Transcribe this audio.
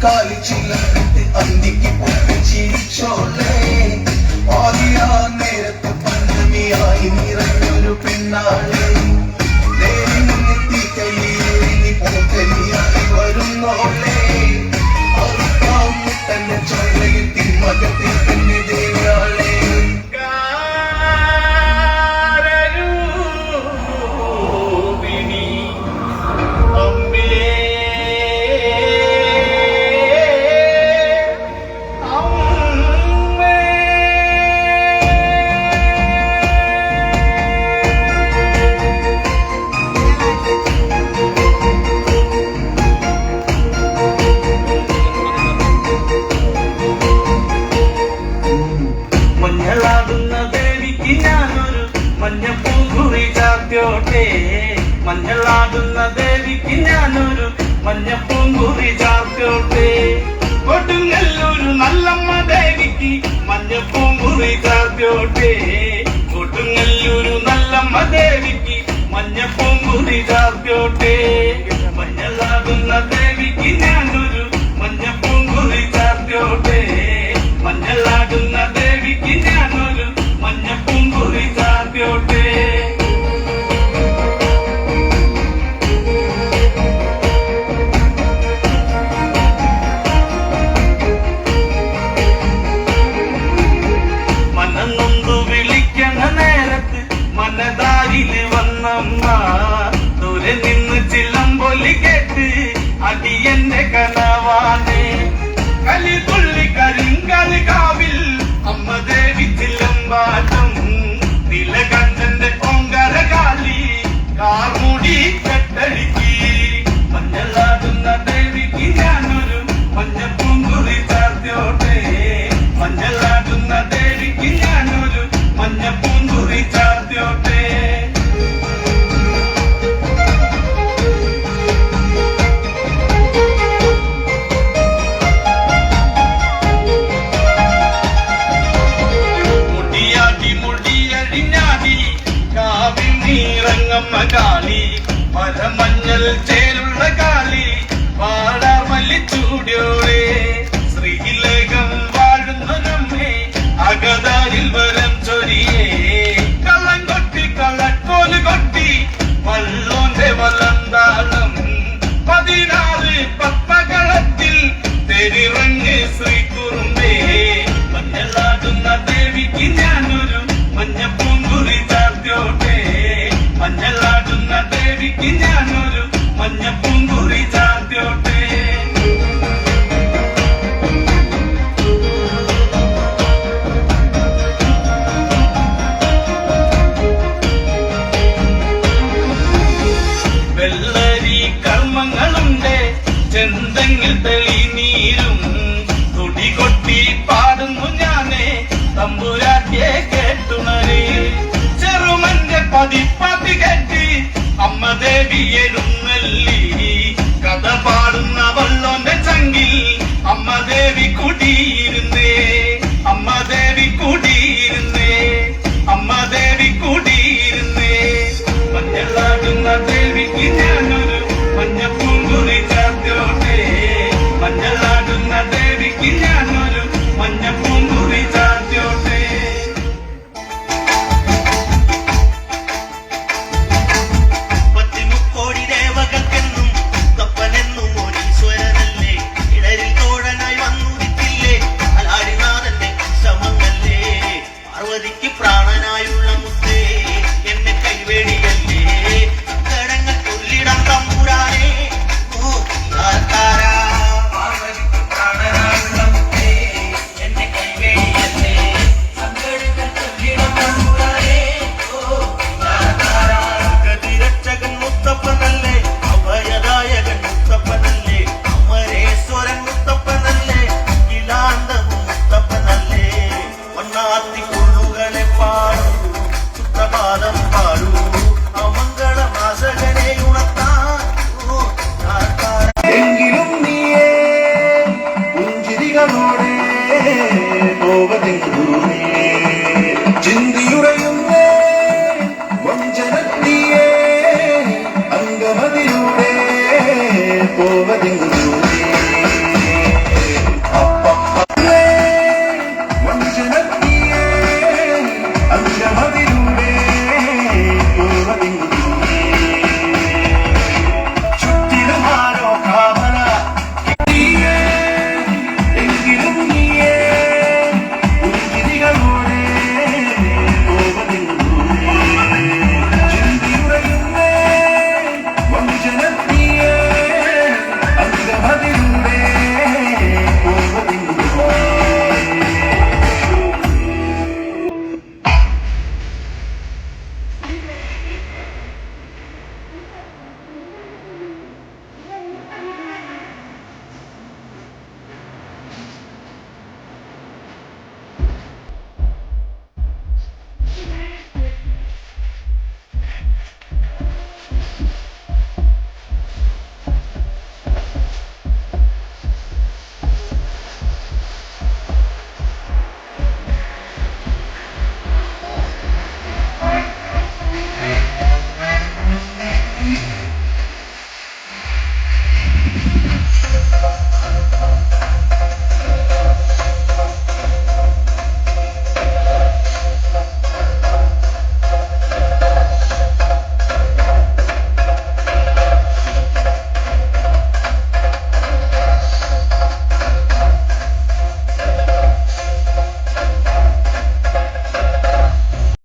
കാലി ചിലർത്ത് അന്തിക്ക് പൊട്ടി ചിരിച്ചോളേ ആദിയാ നേരത്ത് പഞ്ചമിയായി നിറഞ്ഞൊരു പെണ്ണാളെ നേരി മുന്നെത്തി കയ്യേറി പോക്കലിയായി വരുന്നോളേ അറുക്കാം മുട്ടന്റെ ചോരയിൽ തിന്മകത്തിൽ പിന്നെ ദേവിയാളെ മഞ്ഞളാടുന്ന ദേവിക്ക് ഞാനൊരു മഞ്ഞപ്പൂങ്കുറി ചാർത്തോട്ടെ കൊടുങ്ങല്ലൂരു നല്ലമ്മ ദേവിക്ക് മഞ്ഞപ്പൂങ്കുറി ചാർത്തോട്ടെ കൊടുങ്ങല്ലൂരു നല്ലമ്മ ദേവിക്ക് മഞ്ഞപ്പൂങ്കുറി ചാർത്തോട്ടെ മഞ്ഞളാടുന്ന ദേവിക്ക് ഞാനൊരു മഞ്ഞപ്പൂങ്കുറി ചാർത്തോട്ടെ മഞ്ഞളാടുന്ന ദേവിക്ക് ഞാനൊരു മഞ്ഞപ്പൂങ്കുറി ചാർത്തോട്ടെ മനതാരില് വന്നമ്മ ദൂരെ നിന്ന് ചിലമ്പൊലി കേട്ട് അടിയന്റെ കനവാണ് കലിതുള്ളി കരിങ്കല് കാവിൽ അമ്മ ദേവി ചിലമ്പാട്ടം നിലകണ്ഠന്റെ ഓങ്കര കാലി കാർമുടി കെട്ടടിക്കി മഞ്ഞളാടുന്ന ദേവിക്ക് ഞാനൊരു മഞ്ഞപ്പൂങ്കുറി ചാർത്തോട്ടെ മഞ്ഞളാടുന്ന ദേവിക്ക് ഞാനൊരു മഞ്ഞപ്പൂങ്കുറി ചാർത്തോട്ടെ മുടിയാടി മുടിയടിഞ്ഞാടി കാവിൽ നീറങ്ങമ്മ കാളി പരമഞ്ഞൾ ചേലുള്ള കാളി പാടാർ മല്ലിച്ചൂടിയോടെ ശ്രീലേഖം വാഴുന്നൊരമ്മേ അകതാരിൽ വരം ചൊരിയേ കള്ളം കൊട്ടി കള്ളക്കോല് കൊട്ടി വള്ളോന്റെ വലന്താളം 16 പപ്പകളത്തിൽ തെരിറങ്ങ് ശ്രീകുറുമ്പേ മഞ്ഞളാടുന്ന ദേവിക്ക് ഞാനൊരു മഞ്ഞപ്പൂങ്കുറി ചാർത്തോട്ടെ മഞ്ഞളാടുന്ന ദേവിക്ക് ഞാനൊരു മഞ്ഞപ്പൂങ്കുറി ചാർത്തോട്ടെ ചെന്തെങ്ങിൽ തെളിനീരും തുടികൊട്ടി പാടുന്നു ഞാനേ തമ്പുരാട്ടിയെ കേട്ടുണരേ ചെറുമന്റെ പതിപ്പതി കെട്ടി അമ്മ ദേവി എഴുന്നള്ളി